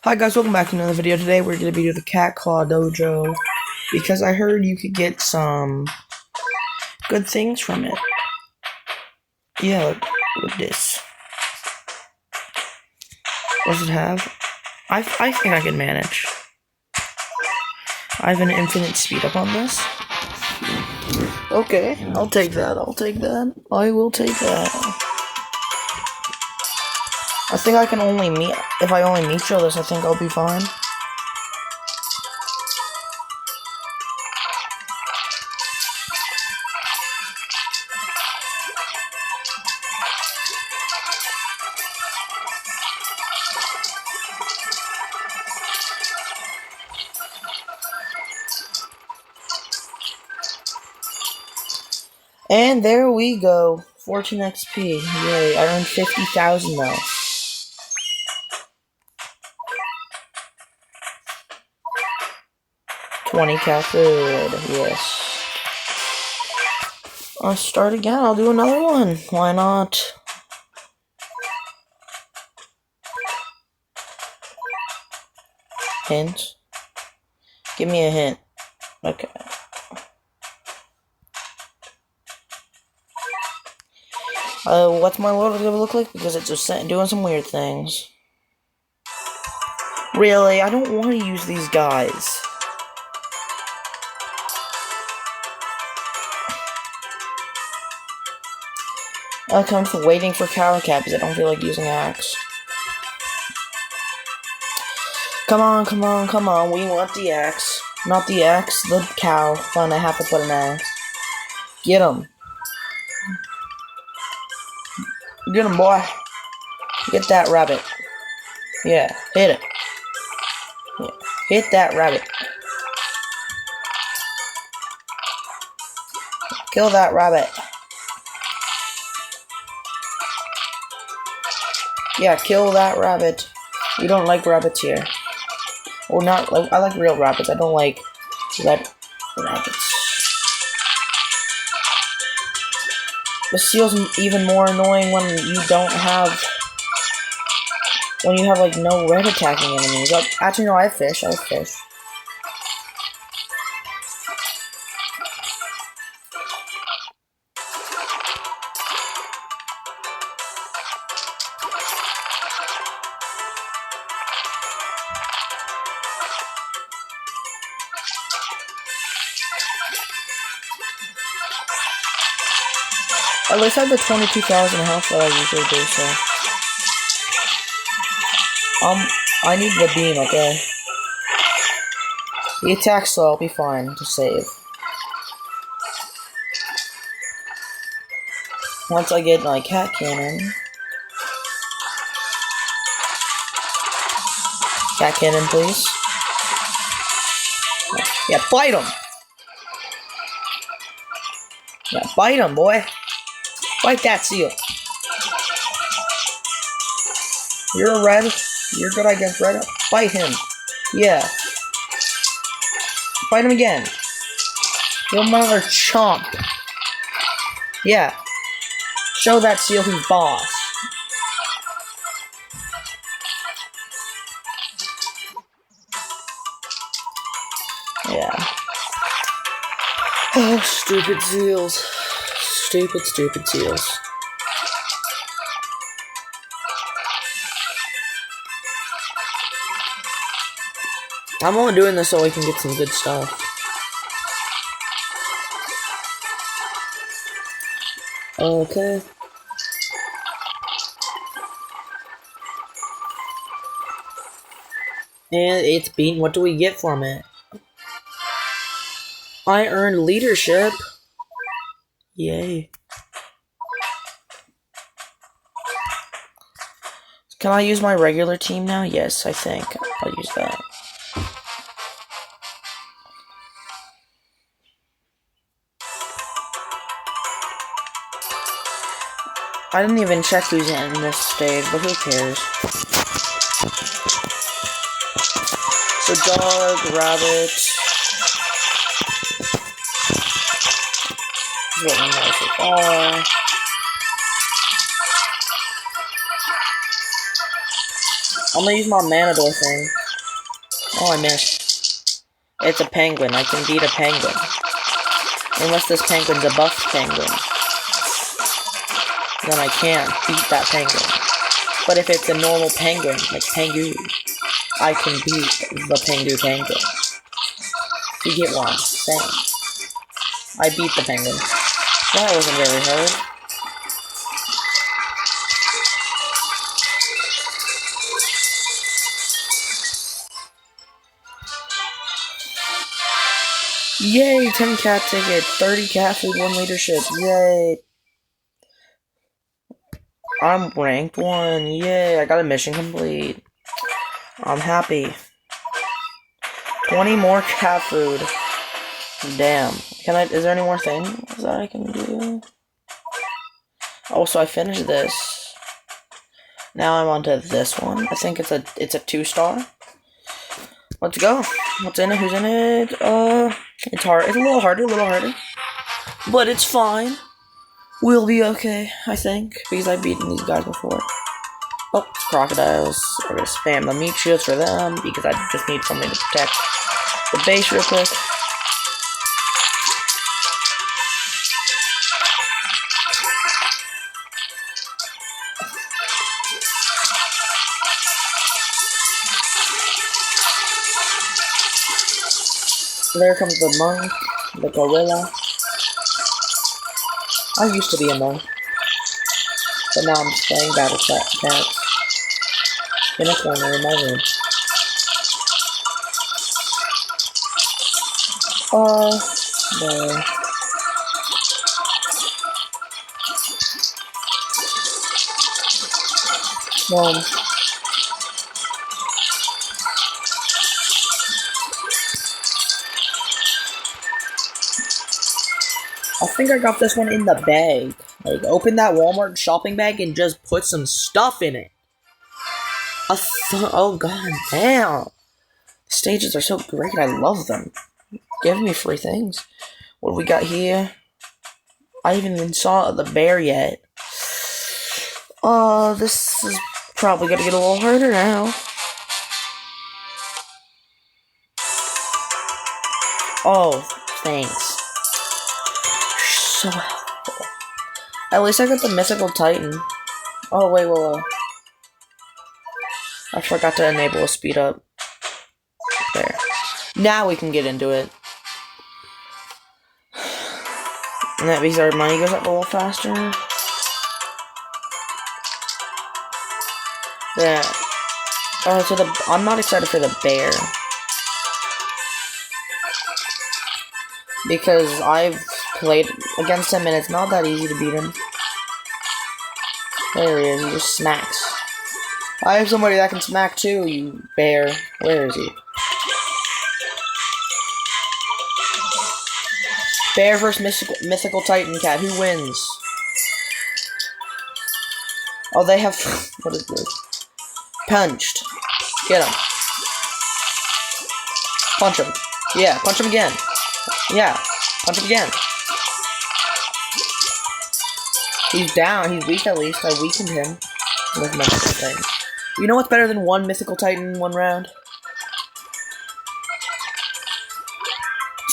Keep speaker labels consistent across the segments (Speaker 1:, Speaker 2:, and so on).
Speaker 1: Hi guys, welcome back to another video. Today we're going to be doing the Cat Claw Dojo because I heard you could get some good things from it. Yeah, look at this. What does it have? I think I can manage. I have an infinite speed up on this. Okay, I'll take that. I will take that. I think I can only meet, if I only meet this, I think I'll be fine. And there we go. 14 XP. Yay, I earned 50,000 though. $20 cat food, yes. I'll start again, I'll do another one. Why not? Hint? Give me a hint. Okay. What's my loader gonna look like? Because it's just doing some weird things. Really? I don't want to use these guys. I come to waiting for cow cat because I don't feel like using axe. Come on, come on, come on. We want the axe. Not the axe, the cow. Fine, I have to put an axe. Get him. Get him, boy. Get that rabbit. Yeah, hit it. Yeah, hit that rabbit. Kill that rabbit. Yeah, kill that rabbit. We don't like rabbits here. Or not, like, I like real rabbits. I don't like red rabbits. The seal's even more annoying when you don't have... When you have, like, no red attacking enemies. Like, actually, no, I have fish. At least I have the 22,000 health that I usually do, so... I need the beam, okay? The attack slow, I'll be fine to save. Once I get my cat cannon... Cat cannon, please. Yeah, bite him! Yeah, bite him, boy! Bite that seal. You're a red. You're good against red. Bite him. Yeah. Bite him again. You're another chomp. Yeah. Show that seal who's boss. Yeah. Oh, stupid seals. Stupid seals. I'm only doing this so I can get some good stuff. Okay. And it's beaten. What do we get from it? I earned leadership. Yay. Can I use my regular team now? Yes, I think. I'll use that. I didn't even check who's in this stage, but who cares? So dog, rabbit. This is what we know so far. I'm gonna use my Manador thing. Oh, I missed. It's a penguin. I can beat a penguin. Unless this penguin's a buff penguin. Then I can't beat that penguin. But if it's a normal penguin, like Pengu, I can beat the Pengu penguin. You get what I'm saying. I beat the penguin. That wasn't very hard. Yay, 10 cat tickets, 30 cat food, 1 leadership, yay. I'm ranked 1, yay, I got a mission complete. I'm happy. 20 more cat food. Damn. Is there any more things that I can do? Oh, so I finished this. Now I'm on to this one. I think it's a 2-star. Let's go. What's in it? Who's in it? It's hard. It's a little harder. But it's fine. We'll be okay, I think. Because I've beaten these guys before. Oh, crocodiles. We're gonna spam the meat shields for them. Because I just need something to protect the base real quick. There comes the monk, the gorilla. I used to be a monk, but now I'm just playing battle cats in a corner in my room. No. Mom. I think I got this one in the bag. Like, open that Walmart shopping bag and just put some stuff in it. Oh, god damn. The stages are so great. I love them. Give me free things. What do we got here? I haven't even saw the bear yet. This is probably gonna get a little harder now. Oh, thanks. So helpful. At least I got the mythical titan. Oh, wait. I forgot to enable a speed up. There. Now we can get into it. And that means our money goes up a little faster. Yeah. Oh, so I'm not excited for the bear. Because I've played against him and it's not that easy to beat him. There he is, he just smacks. I have somebody that can smack too, you bear. Where is he? Bear versus mythical titan cat, who wins? Oh, they have... what is this? Punched. Get him. Punch him. Yeah, punch him again. Yeah, punch him again. He's down. He's weak at least. I weakened him with mythical titan. You know what's better than 1 mythical titan in 1 round?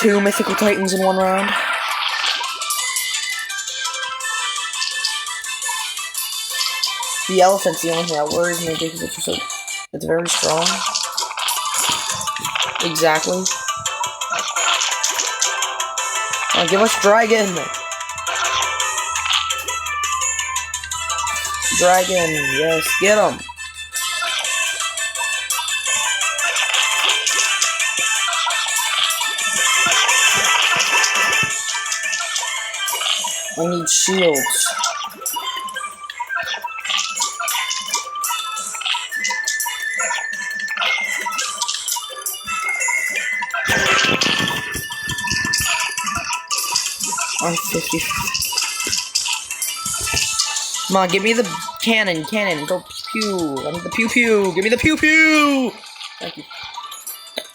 Speaker 1: 2 mythical titans in 1 round. The elephant's the only thing that worries me because it's very strong. Exactly. Oh, give us dragon. Dragon, yes, get him. I need shields. I'm 50. Come on, give me the cannon, go pew. I need the pew pew. Give me the pew pew. Thank you.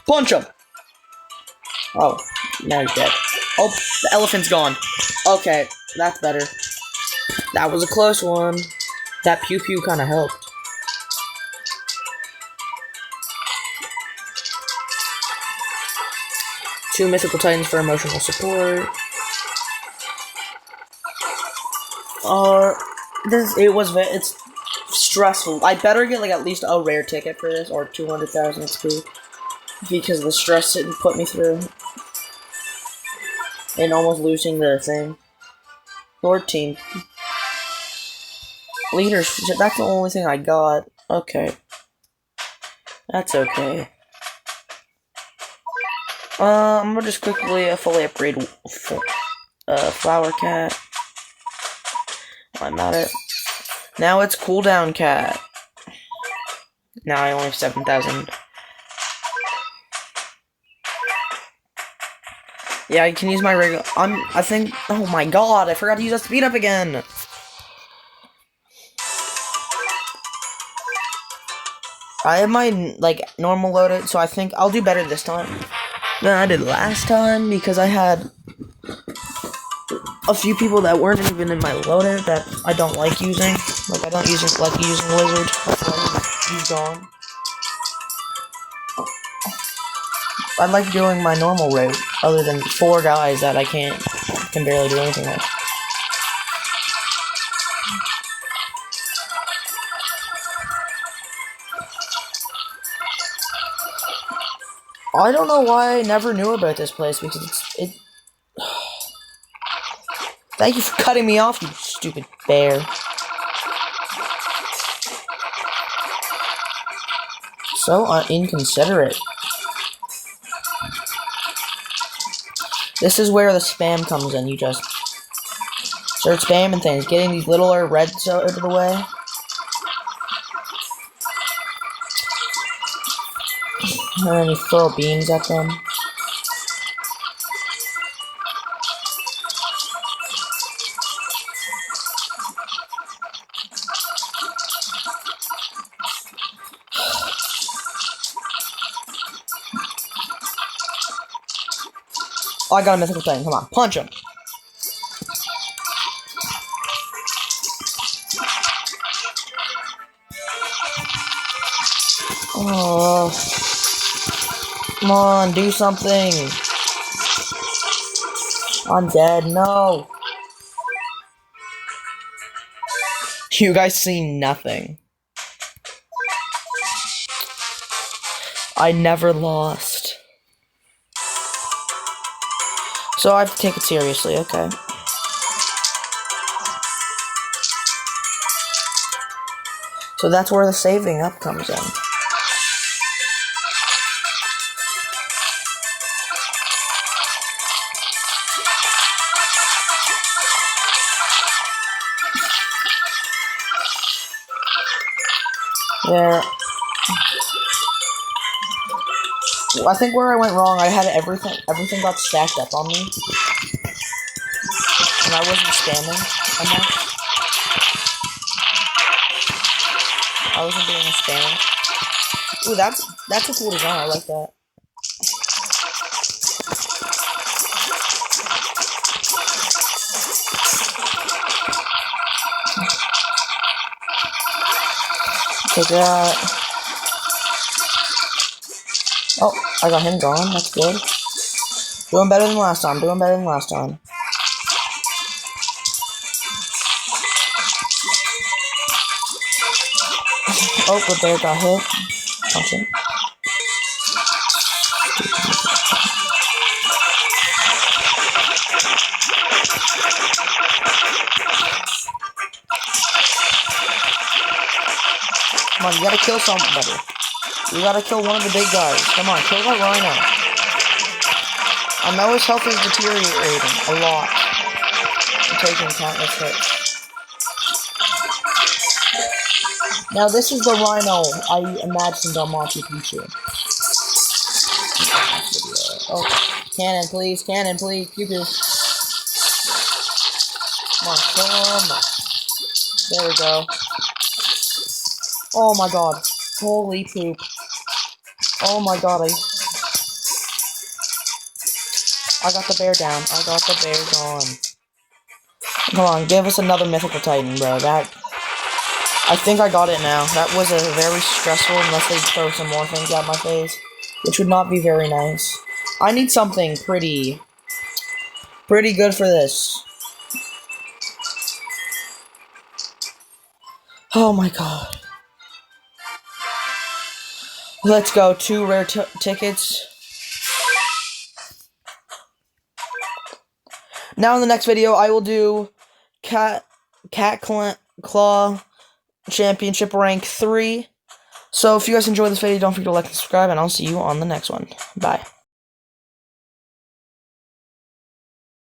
Speaker 1: Punch him. Oh, now he's dead. Oh, the elephant's gone. Okay, that's better. That was a close one. That pew pew kind of helped. 2 mythical titans for emotional support. It's stressful. I better get like at least a rare ticket for this, or 200,000 XP, because the stress it put me through, and almost losing the thing. 14 leaders. That's the only thing I got. Okay, that's okay. I'm gonna just quickly fully upgrade Flower Cat. I'm at it. Now it's Cooldown Cat. Now I only have 7,000. Yeah, I can use my regular. I think. Oh my god! I forgot to use that speed up again. I have my normal loaded, so I think I'll do better this time than I did last time, because I had a few people that weren't even in my loader that I don't like using. Like, I don't like using Lizard. That's why he's gone. I like doing my normal route, other than 4 guys that I can barely do anything with. I don't know why I never knew about this place, because it. Thank you for cutting me off, you stupid bear. So inconsiderate. This is where the spam comes in. You just start spamming things, getting these little reds out of the way. And then you throw beams at them. Oh, I got a mythical titan. Come on, punch him. Oh, come on, do something. I'm dead. No. You guys see nothing. I never lost. So I have to take it seriously, okay. So that's where the saving up comes in. There. I think where I went wrong, I had everything got stacked up on me. And I wasn't spamming enough. I wasn't doing a spam. Ooh, that's a cool design, I like that. Take that. Oh, I got him gone. That's good. Doing better than last time. Doing better than last time. Oh, the bear got hit. Punch him. Come on, you gotta kill somebody. You gotta kill one of the big guys. Come on, kill that rhino. I know his health is deteriorating a lot. I'm taking countless hits. Now this is the rhino I imagined on Monty Picchu. Oh, cannon please, pew pew. Come on, kill him. There we go. Oh my god. Holy poop. Oh my god, I got the bear down. I got the bear gone. Come on, give us another mythical titan, bro. I think I got it now. That was a very stressful, unless they throw some more things at my face, which would not be very nice. I need something pretty good for this. Oh my god. Let's go. 2 rare tickets. Now in the next video, I will do Cat Claw Championship Rank 3. So if you guys enjoyed this video, don't forget to like and subscribe, and I'll see you on the next one. Bye.